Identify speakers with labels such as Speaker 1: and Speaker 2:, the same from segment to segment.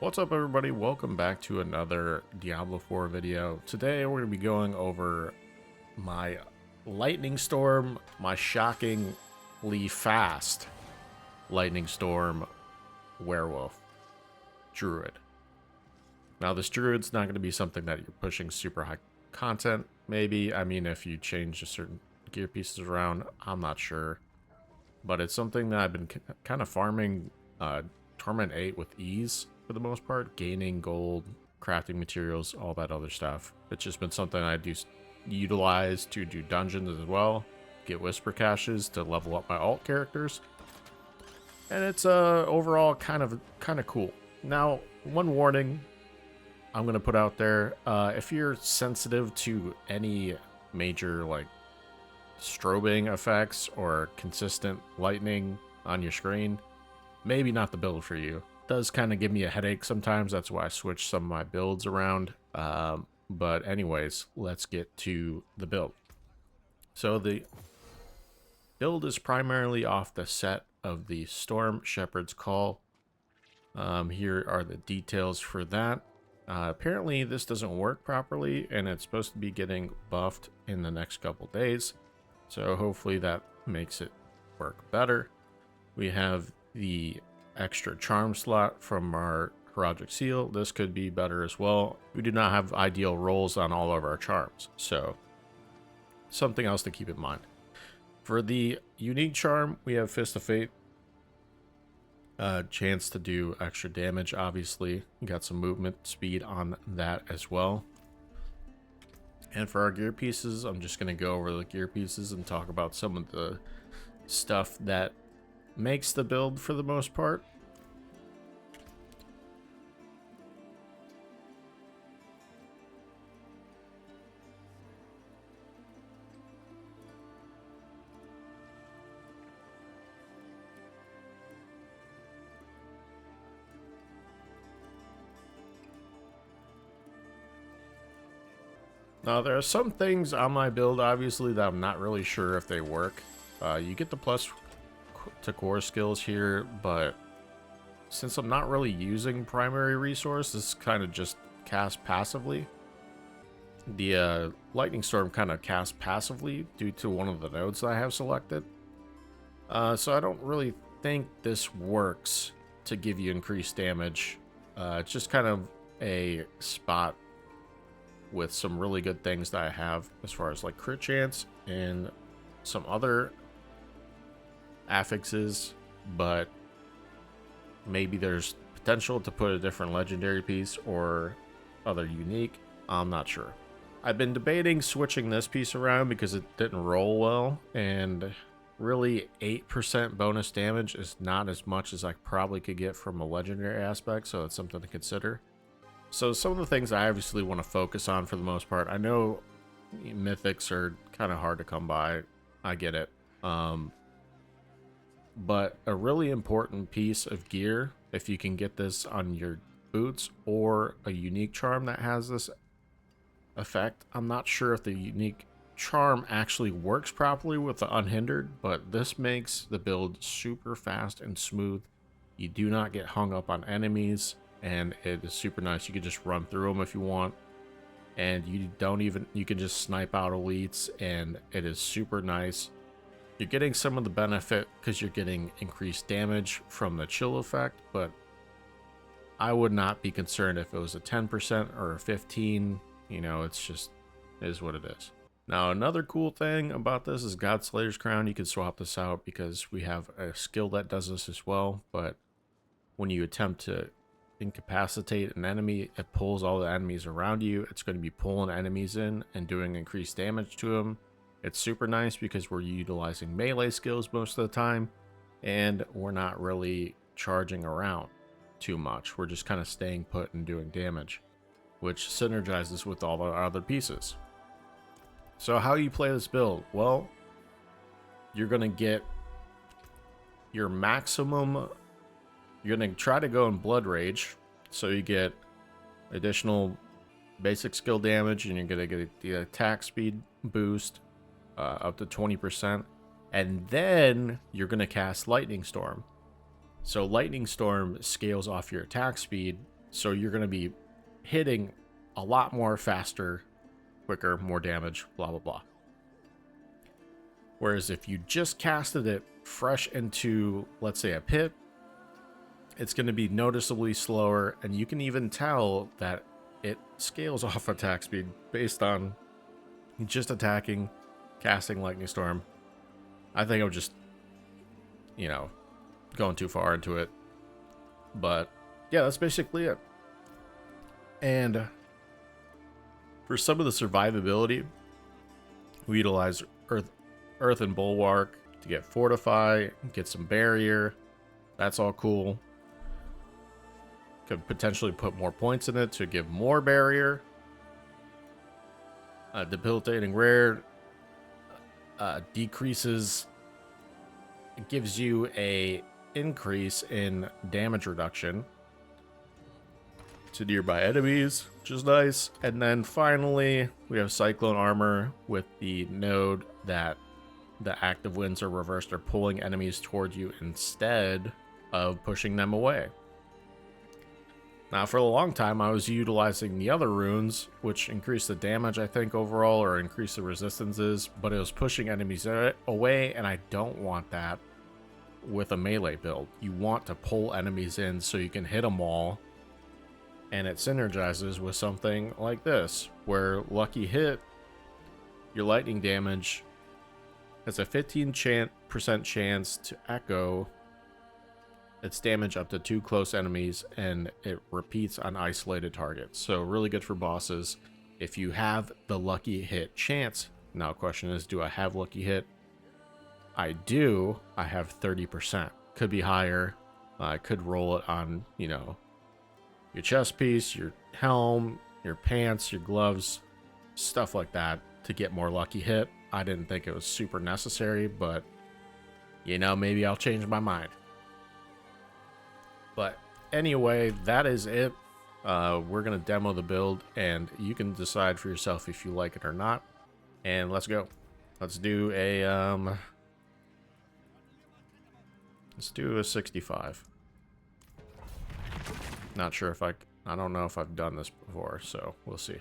Speaker 1: What's up, everybody? Welcome back to another Diablo 4 video. Today we're going to be going over my lightning storm, my shockingly fast lightning storm werewolf druid. Now this druid's not going to be something that you're pushing super high content, maybe. I mean, if you change a certain gear pieces around, I'm not sure. But it's something that I've been kind of farming Torment 8 with ease for the most part, gaining gold, crafting materials, all that other stuff. It's just been something I do utilize to do dungeons as well, get whisper caches to level up my alt characters, and it's overall kind of cool. Now, one warning I'm gonna put out there: if you're sensitive to any major like strobing effects or consistent lightning on your screen, maybe not the build for you. Does kind of give me a headache sometimes. That's why I switch some of my builds around. But anyways, let's get to the build. So the build is primarily off the set of the Storm Shepherd's Call. Here are the details for that. Apparently this doesn't work properly, and it's supposed to be getting buffed in the next couple days. So hopefully that makes it work better. We have the extra charm slot from our Heraldic Seal. This could be better as well. We do not have ideal rolls on all of our charms, so something else to keep in mind. For the unique charm, we have Fist of Fate. Chance to do extra damage, obviously. You got some movement speed on that as well. And for our gear pieces, I'm just going to go over the gear pieces and talk about some of the stuff that makes the build for the most part. Now, there are some things on my build, obviously, that I'm not really sure if they work. You get the plus to core skills here, but since I'm not really using primary resource, this kind of just cast passively. The Lightning Storm kind of casts passively due to one of the nodes that I have selected. So I don't really think this works to give you increased damage. It's just kind of a spot with some really good things that I have as far as like crit chance and some other affixes, but maybe there's potential to put a different legendary piece or other unique. I'm not sure. I've been debating switching this piece around because it didn't roll well, and really 8% bonus damage is not as much as I probably could get from a legendary aspect, so it's something to consider. So some of the things I obviously want to focus on for the most part, I know mythics are kind of hard to come by, I get it. But a really important piece of gear, if you can get this on your boots or a unique charm that has this effect. I'm not sure if the unique charm actually works properly with the unhindered, but this makes the build super fast and smooth. You do not get hung up on enemies, and it is super nice. You can just run through them if you want, and you can just snipe out elites, and it is super nice. You're getting some of the benefit because you're getting increased damage from the chill effect, but I would not be concerned if it was a 10% or a 15. You know, it's just is what it is. Now, another cool thing about this is Godslayer's Crown. You can swap this out because we have a skill that does this as well, but when you attempt to incapacitate an enemy, it pulls all the enemies around you. It's going to be pulling enemies in and doing increased damage to them. It's super nice because we're utilizing melee skills most of the time, and we're not really charging around too much. We're just kind of staying put and doing damage, which synergizes with all our other pieces. So how you play this build? Well, you're going to get your maximum. You're going to try to go in Blood Rage, so you get additional basic skill damage, and you're going to get the attack speed boost up to 20%, and then you're going to cast Lightning Storm. So Lightning Storm scales off your attack speed So you're going to be hitting a lot more faster, quicker, more damage, blah, blah, blah. Whereas if you just casted it fresh into, let's say, a pit, it's going to be noticeably slower, and you can even tell that it scales off attack speed based on just attacking, casting Lightning Storm. I think I'm just, you know, going too far into it. But yeah, that's basically it. And for some of the survivability, we utilize Earth and Bulwark to get Fortify, get some Barrier. That's all cool. Could potentially put more points in it to give more Barrier. Debilitating Rare decreases. It gives you a increase in damage reduction to nearby enemies, which is nice. And then finally, we have Cyclone Armor with the node that the active winds are reversed, or pulling enemies toward you instead of pushing them away. Now, for a long time, I was utilizing the other runes, which increase the damage, I think, overall, or increase the resistances, but it was pushing enemies away, and I don't want that with a melee build. You want to pull enemies in so you can hit them all, and it synergizes with something like this, where Lucky Hit, your lightning damage has a 15% chance to echo its damage up to 2 close enemies, and it repeats on isolated targets. So really good for bosses if you have the Lucky Hit chance. Now, question is, do I have Lucky Hit? I do. I have 30%. Could be higher. I could roll it on, you know, your chest piece, your helm, your pants, your gloves, stuff like that to get more Lucky Hit. I didn't think it was super necessary, but, you know, maybe I'll change my mind. But anyway, that is it. We're going to demo the build, and you can decide for yourself if you like it or not. And let's go. Let's do a 65. Not sure if I don't know if I've done this before, so we'll see.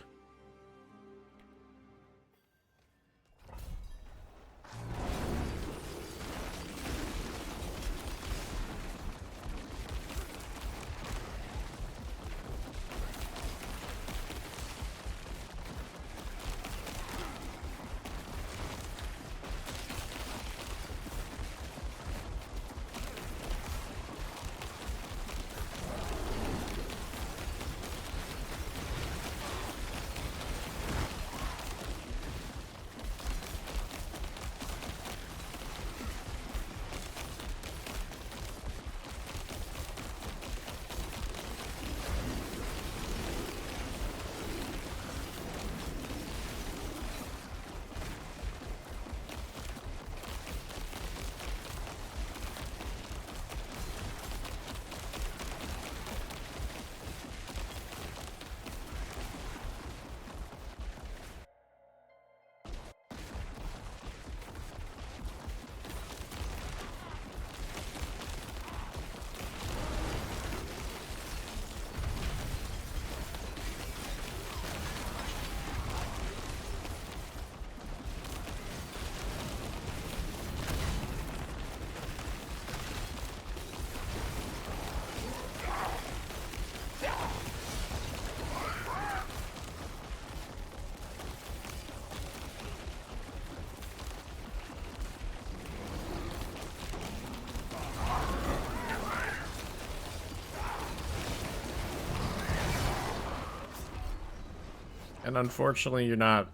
Speaker 1: And unfortunately, you're not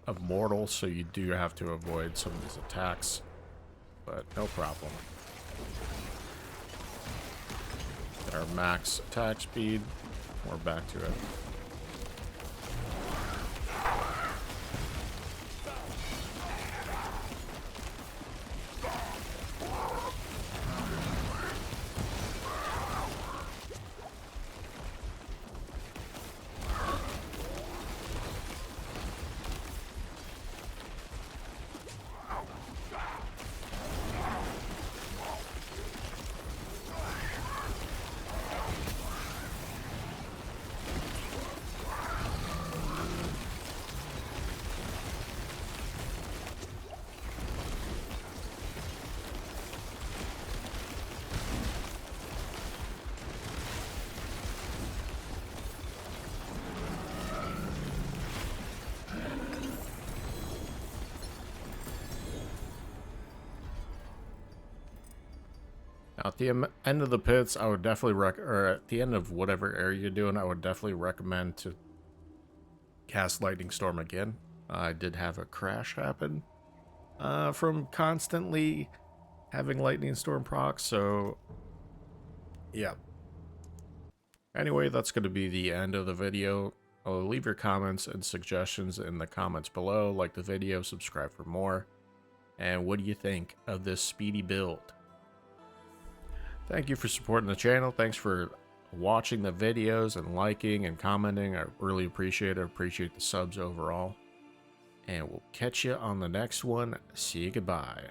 Speaker 1: immortal, so you do have to avoid some of these attacks. But no problem. Get our max attack speed. We're back to it. At the end of the pits, I would definitely or at the end of whatever area you're doing, I would definitely recommend to cast Lightning Storm again. I did have a crash happen from constantly having Lightning Storm procs, so yeah. Anyway, that's going to be the end of the video. Leave your comments and suggestions in the comments below. Like the video, subscribe for more. And what do you think of this speedy build? Thank you for supporting the channel. Thanks for watching the videos and liking and commenting. I really appreciate it. I appreciate the subs overall. And we'll catch you on the next one. See you, goodbye.